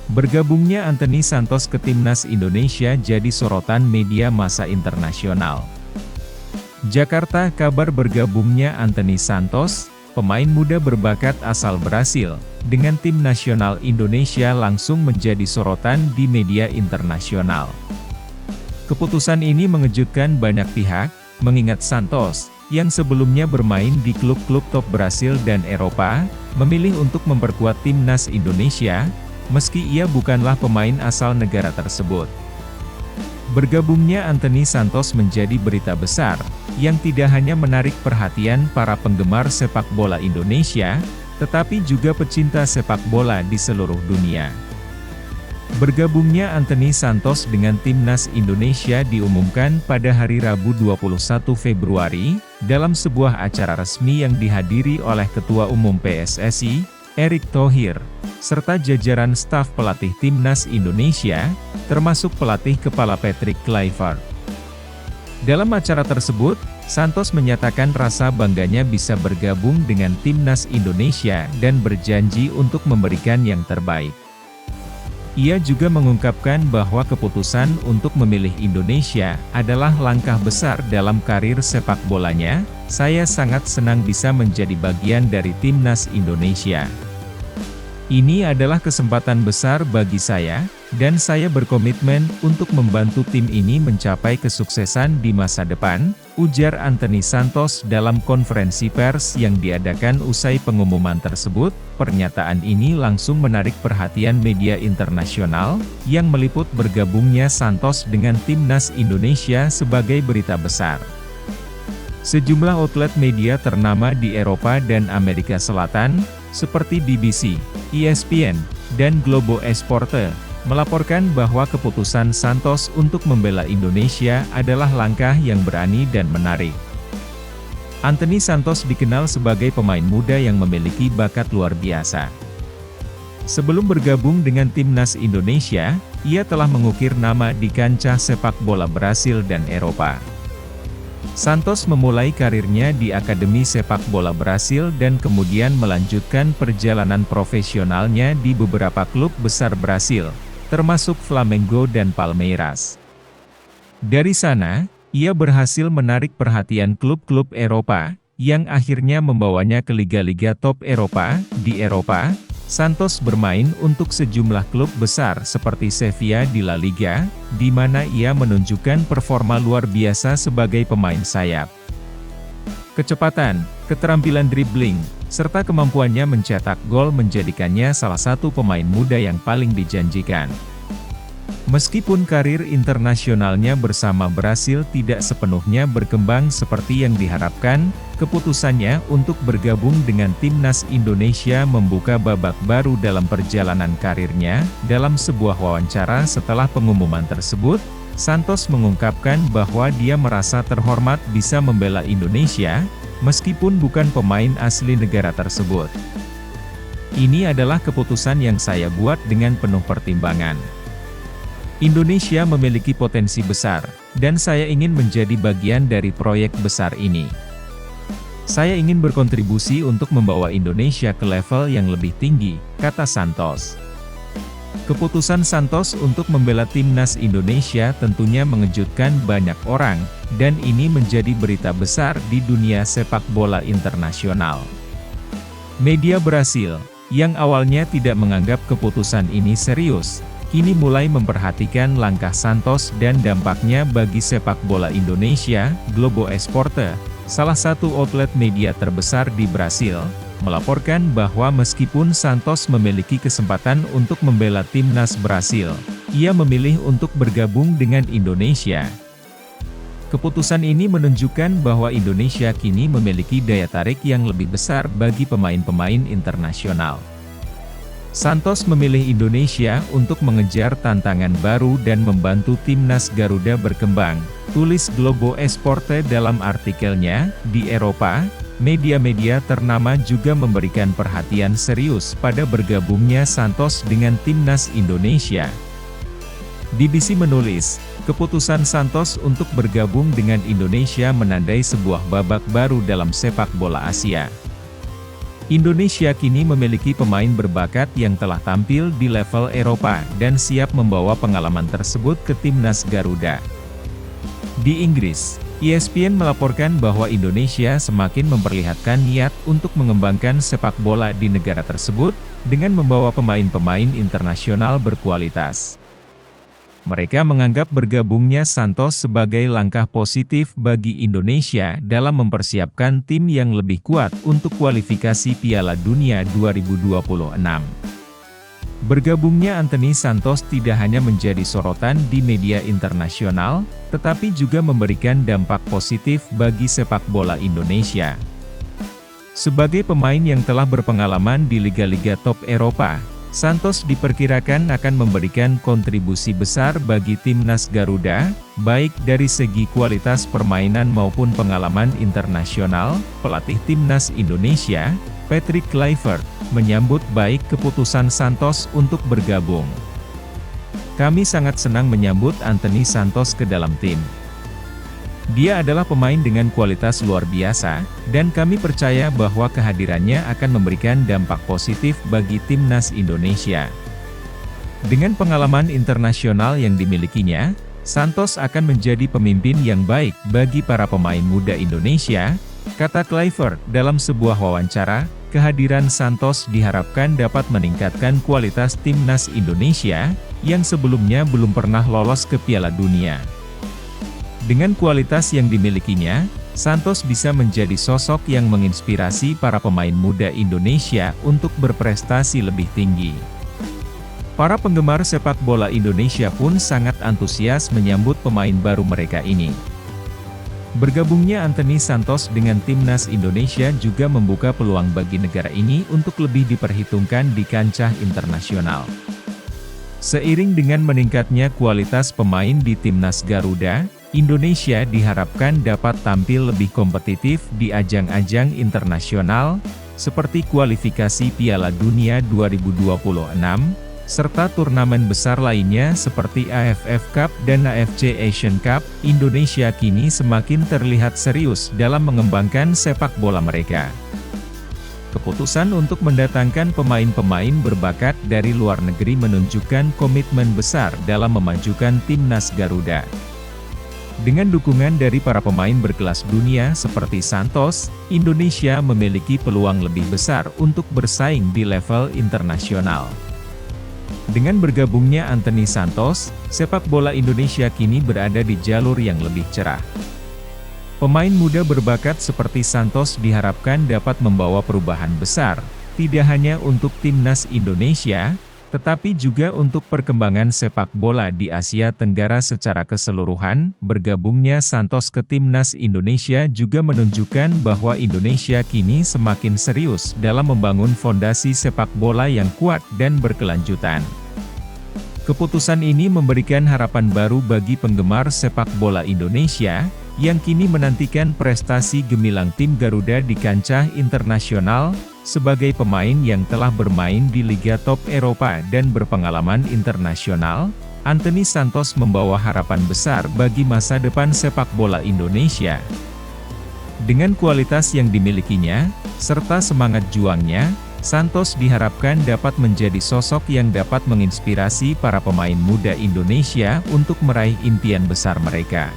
Bergabungnya Anthony Santos ke Timnas Indonesia jadi sorotan media massa internasional. Jakarta. Kabar bergabungnya Anthony Santos, pemain muda berbakat asal Brasil, dengan tim nasional Indonesia langsung menjadi sorotan di media internasional. Keputusan ini mengejutkan banyak pihak, mengingat Santos, yang sebelumnya bermain di klub-klub top Brasil dan Eropa, memilih untuk memperkuat timnas Indonesia, meski ia bukanlah pemain asal negara tersebut. Bergabungnya Anthony Santos menjadi berita besar, yang tidak hanya menarik perhatian para penggemar sepak bola Indonesia, tetapi juga pecinta sepak bola di seluruh dunia. Bergabungnya Anthony Santos dengan Timnas Indonesia diumumkan pada hari Rabu 21 Februari, dalam sebuah acara resmi yang dihadiri oleh Ketua Umum PSSI, Erick Thohir, serta jajaran staf pelatih Timnas Indonesia, termasuk pelatih kepala Patrick Kluivert. Dalam acara tersebut, Santos menyatakan rasa bangganya bisa bergabung dengan Timnas Indonesia dan berjanji untuk memberikan yang terbaik. Ia juga mengungkapkan bahwa keputusan untuk memilih Indonesia adalah langkah besar dalam karir sepak bolanya. Saya sangat senang bisa menjadi bagian dari Timnas Indonesia. Ini adalah kesempatan besar bagi saya, dan saya berkomitmen untuk membantu tim ini mencapai kesuksesan di masa depan, ujar Anthony Santos dalam konferensi pers yang diadakan usai pengumuman tersebut. Pernyataan ini langsung menarik perhatian media internasional, yang meliput bergabungnya Santos dengan Timnas Indonesia sebagai berita besar. Sejumlah outlet media ternama di Eropa dan Amerika Selatan, seperti BBC, ESPN, dan Globo Esporte, melaporkan bahwa keputusan Santos untuk membela Indonesia adalah langkah yang berani dan menarik. Anthony Santos dikenal sebagai pemain muda yang memiliki bakat luar biasa. Sebelum bergabung dengan Timnas Indonesia, ia telah mengukir nama di kancah sepak bola Brasil dan Eropa. Santos memulai karirnya di Akademi Sepak Bola Brasil dan kemudian melanjutkan perjalanan profesionalnya di beberapa klub besar Brasil, termasuk Flamengo dan Palmeiras. Dari sana, ia berhasil menarik perhatian klub-klub Eropa, yang akhirnya membawanya ke liga-liga top Eropa. Di Eropa, Santos bermain untuk sejumlah klub besar seperti Sevilla di La Liga, di mana ia menunjukkan performa luar biasa sebagai pemain sayap. Kecepatan, keterampilan dribbling, serta kemampuannya mencetak gol menjadikannya salah satu pemain muda yang paling dijanjikan. Meskipun karir internasionalnya bersama Brasil tidak sepenuhnya berkembang seperti yang diharapkan, keputusannya untuk bergabung dengan Timnas Indonesia membuka babak baru dalam perjalanan karirnya. Dalam sebuah wawancara setelah pengumuman tersebut, Santos mengungkapkan bahwa dia merasa terhormat bisa membela Indonesia, meskipun bukan pemain asli negara tersebut. Ini adalah keputusan yang saya buat dengan penuh pertimbangan. Indonesia memiliki potensi besar, dan saya ingin menjadi bagian dari proyek besar ini. Saya ingin berkontribusi untuk membawa Indonesia ke level yang lebih tinggi, kata Santos. Keputusan Santos untuk membela Timnas Indonesia tentunya mengejutkan banyak orang, dan ini menjadi berita besar di dunia sepak bola internasional. Media Brasil, yang awalnya tidak menganggap keputusan ini serius, kini mulai memperhatikan langkah Santos dan dampaknya bagi sepak bola Indonesia. Globo Esporte, salah satu outlet media terbesar di Brasil, melaporkan bahwa meskipun Santos memiliki kesempatan untuk membela timnas Brasil, ia memilih untuk bergabung dengan Indonesia. Keputusan ini menunjukkan bahwa Indonesia kini memiliki daya tarik yang lebih besar bagi pemain-pemain internasional. Santos memilih Indonesia untuk mengejar tantangan baru dan membantu timnas Garuda berkembang, tulis Globo Esporte dalam artikelnya. Di Eropa, media-media ternama juga memberikan perhatian serius pada bergabungnya Santos dengan timnas Indonesia. BBC menulis, keputusan Santos untuk bergabung dengan Indonesia menandai sebuah babak baru dalam sepak bola Asia. Indonesia kini memiliki pemain berbakat yang telah tampil di level Eropa dan siap membawa pengalaman tersebut ke timnas Garuda. Di Inggris, ESPN melaporkan bahwa Indonesia semakin memperlihatkan niat untuk mengembangkan sepak bola di negara tersebut, dengan membawa pemain-pemain internasional berkualitas. Mereka menganggap bergabungnya Santos sebagai langkah positif bagi Indonesia dalam mempersiapkan tim yang lebih kuat untuk kualifikasi Piala Dunia 2026. Bergabungnya Anthony Santos tidak hanya menjadi sorotan di media internasional, tetapi juga memberikan dampak positif bagi sepak bola Indonesia. Sebagai pemain yang telah berpengalaman di liga-liga top Eropa, Santos diperkirakan akan memberikan kontribusi besar bagi timnas Garuda, baik dari segi kualitas permainan maupun pengalaman internasional. Pelatih timnas Indonesia, Patrick Kluivert, menyambut baik keputusan Santos untuk bergabung. "Kami sangat senang menyambut Anthony Santos ke dalam tim. Dia adalah pemain dengan kualitas luar biasa, dan kami percaya bahwa kehadirannya akan memberikan dampak positif bagi timnas Indonesia. Dengan pengalaman internasional yang dimilikinya, Santos akan menjadi pemimpin yang baik bagi para pemain muda Indonesia," kata Kluivert dalam sebuah wawancara. Kehadiran Santos diharapkan dapat meningkatkan kualitas timnas Indonesia, yang sebelumnya belum pernah lolos ke Piala Dunia. Dengan kualitas yang dimilikinya, Santos bisa menjadi sosok yang menginspirasi para pemain muda Indonesia untuk berprestasi lebih tinggi. Para penggemar sepak bola Indonesia pun sangat antusias menyambut pemain baru mereka ini. Bergabungnya Anthony Santos dengan timnas Indonesia juga membuka peluang bagi negara ini untuk lebih diperhitungkan di kancah internasional. Seiring dengan meningkatnya kualitas pemain di timnas Garuda, Indonesia diharapkan dapat tampil lebih kompetitif di ajang-ajang internasional, seperti kualifikasi Piala Dunia 2026, serta turnamen besar lainnya seperti AFF Cup dan AFC Asian Cup. Indonesia kini semakin terlihat serius dalam mengembangkan sepak bola mereka. Keputusan untuk mendatangkan pemain-pemain berbakat dari luar negeri menunjukkan komitmen besar dalam memajukan timnas Garuda. Dengan dukungan dari para pemain berkelas dunia seperti Santos, Indonesia memiliki peluang lebih besar untuk bersaing di level internasional. Dengan bergabungnya Anthony Santos, sepak bola Indonesia kini berada di jalur yang lebih cerah. Pemain muda berbakat seperti Santos diharapkan dapat membawa perubahan besar, tidak hanya untuk timnas Indonesia, tetapi juga untuk perkembangan sepak bola di Asia Tenggara secara keseluruhan. Bergabungnya Santos ke timnas Indonesia juga menunjukkan bahwa Indonesia kini semakin serius dalam membangun fondasi sepak bola yang kuat dan berkelanjutan. Keputusan ini memberikan harapan baru bagi penggemar sepak bola Indonesia, yang kini menantikan prestasi gemilang tim Garuda di kancah internasional. Sebagai pemain yang telah bermain di Liga Top Eropa dan berpengalaman internasional, Anthony Santos membawa harapan besar bagi masa depan sepak bola Indonesia. Dengan kualitas yang dimilikinya, serta semangat juangnya, Santos diharapkan dapat menjadi sosok yang dapat menginspirasi para pemain muda Indonesia untuk meraih impian besar mereka.